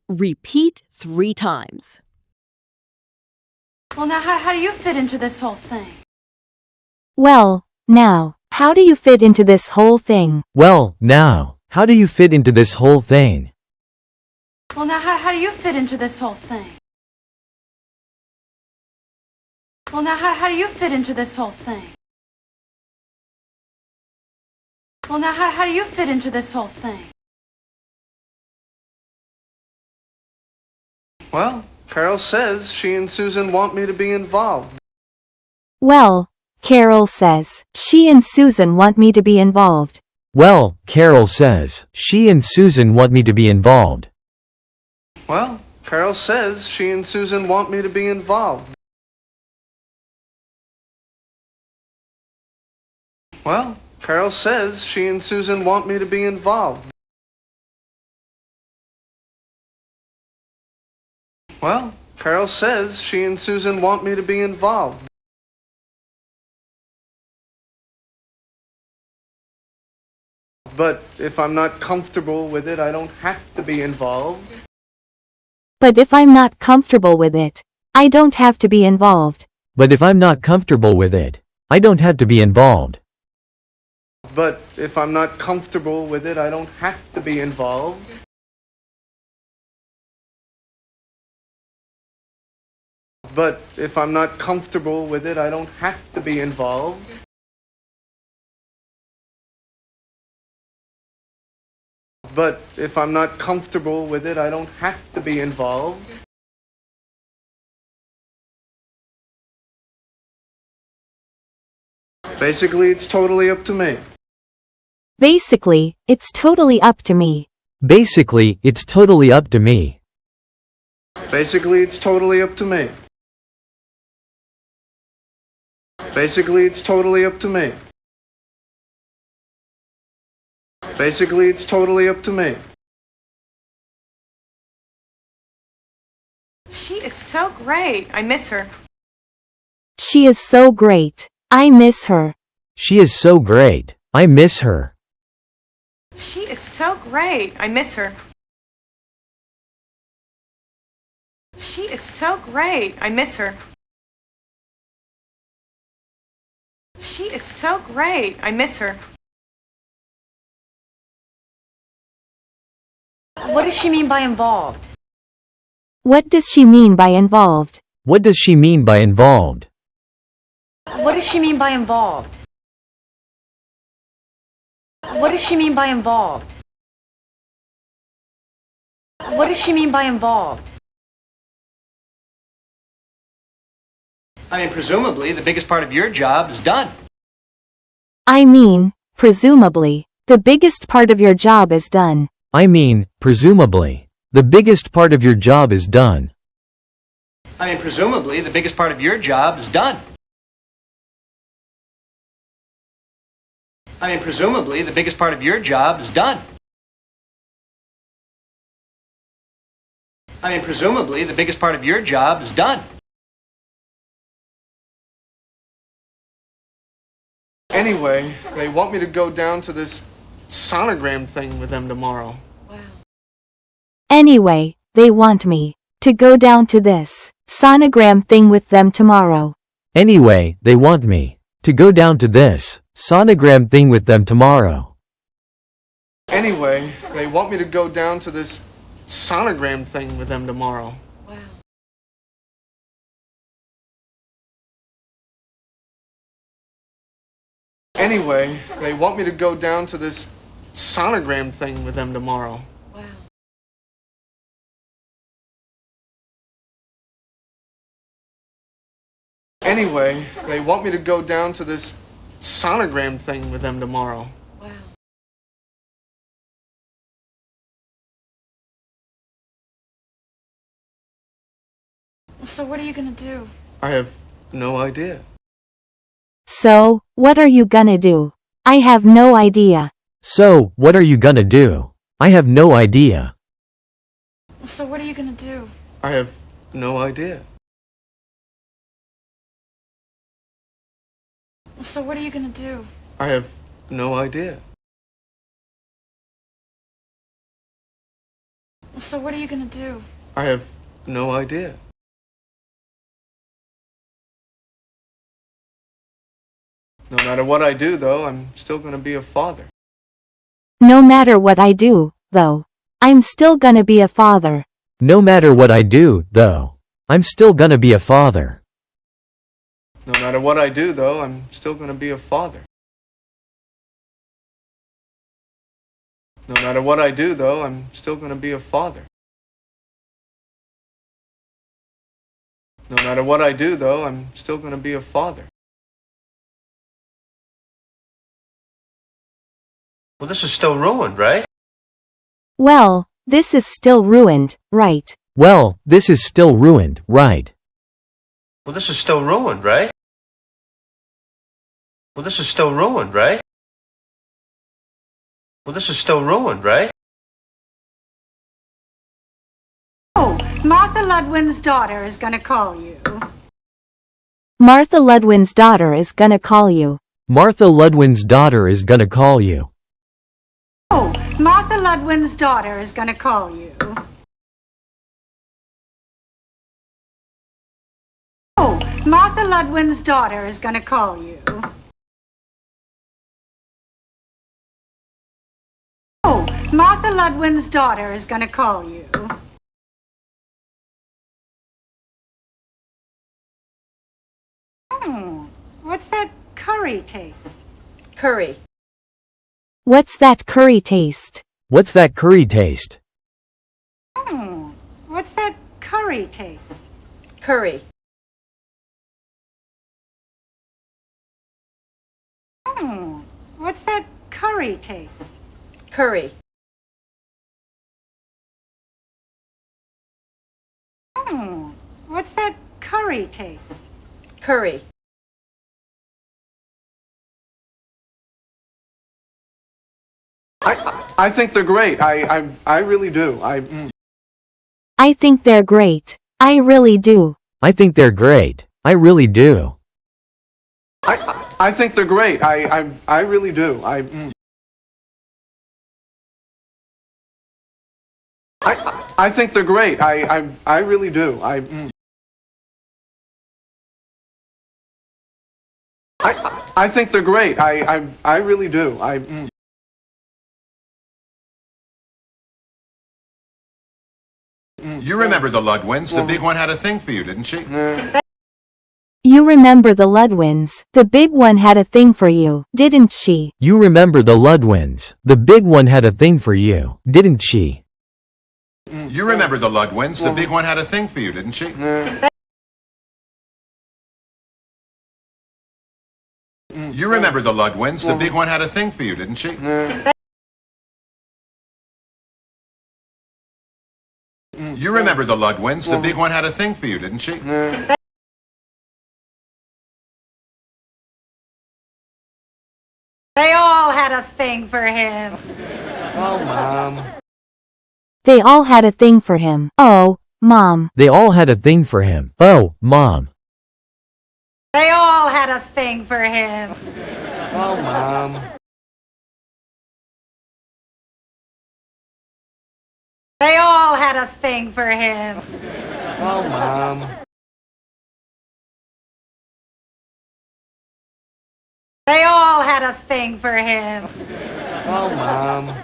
Repeat 3 times. Well, now, how do you fit into this whole thing? Well, now, how do you fit into this whole thing? Well, now, how do you fit into this whole thing? Well, now, how do you fit into this whole thing? Well, now, how do you fit into this whole thing? Well, now, how do you fit into this whole thing? Well, Carol says she and Susan want me to be involved. Well, Carol says she and Susan want me to be involved. Well, Carol says she and Susan want me to be involved. Well, Carol says she and Susan want me to be involved. Well, Carol says she and Susan want me to be involved. Well, Carol says she and Susan want me to be involved. But if I'm not comfortable with it, I don't have to be involved. But if I'm not comfortable with it, I don't have to be involved. But if I'm not comfortable with it, I don't have to be involved. But if I'm not comfortable with it, I don't have to be involved. But if I'm not comfortable with it, I don't have to be involved. But if I'm not comfortable with it, I don't have to be involved. Basically, it's totally up to me. Basically, it's totally up to me. Basically, it's totally up to me. Basically, it's totally up to me. Basically, it's totally up to me. Basically, it's totally up to me. She is so great. I miss her. She is so great. I miss her. She is so great. I miss her. She is so great. I miss her. She is so great. I miss her. She is so great. I miss her. What does she mean by involved? What does she mean by involved? What does she mean by involved? What does she mean by involved? What does she mean by involved? What does she mean by involved? I mean, presumably, the biggest part of your job is done. I mean, presumably, the biggest part of your job is done. I mean, presumably, the biggest part of your job is done. I mean, presumably, the biggest part of your job is done. I mean, presumably, the biggest part of your job is done. I mean, presumably, the biggest part of your job is done. Anyway, they want me to go down to this sonogram thing with them tomorrow. Anyway, they want me to go down to this sonogram thing with them tomorrow. Anyway, they want me to go down to this sonogram thing with them tomorrow. Anyway, they want me to go down to this sonogram thing with them tomorrow. Anyway, they want me to go down to this sonogram thing with them tomorrow. Anyway, they want me to go down to this sonogram thing with them tomorrow. So what are you gonna do? I have no idea. So, what are you gonna do? I have no idea. So, what are you gonna do? I have no idea. So what are you gonna do? I have no idea. So what are you gonna do? I have no idea. So what are you gonna do? I have no idea. No matter what I do, though, I'm still gonna be a father. No matter what I do, though, I'm still gonna be a father. No matter what I do, though, I'm still gonna be a father. No matter what I do, though, I'm still gonna be a father. No matter what I do, though, I'm still gonna be a father. No matter what I do, though, I'm still gonna be a father. Well, this is still ruined, right? Well, this is still ruined, right? Well, this is still ruined, right? Well, this is still ruined, right? Well, this is still ruined, right? Well, this is still ruined, right? Oh, Martha Ludwin's daughter is gonna call you. Martha Ludwin's daughter is gonna call you. Martha Ludwin's daughter is gonna call you. Oh, Martha Ludwin's daughter is gonna call you. Oh, Martha Ludwin's daughter is gonna call you. Oh, Martha Ludwin's daughter is gonna call you. What's that curry taste? Curry. What's that curry taste? What's that curry taste? What's that curry taste? Curry. What's that curry taste? Curry. What's that curry taste? Curry. I think they're great. I really do. I think they're great. I really do. I think they're great. I really do. I think they're great. I really do. I think they're great. I really do. I think they're great. I really do. You remember the Ludwins? The big one had a thing for you, didn't she? You remember the Ludwins. The big one had a thing for you, didn't she? You remember the Ludwins. The big one had a thing for you, didn't she? You remember the Ludwins? The big one had a thing for you, didn't she? You remember the Ludwins? The big one had a thing for you, didn't she? You remember the Ludwins? The big one had a thing for you, didn't she? They all had a thing for him. Oh, Mom. They all had a thing for him. Oh, Mom. They all had a thing for him. Oh, Mom. They all had a thing for him. Oh, Mom. They all had a thing for him. Oh, Mom. They all had a thing for him. Oh, Mom.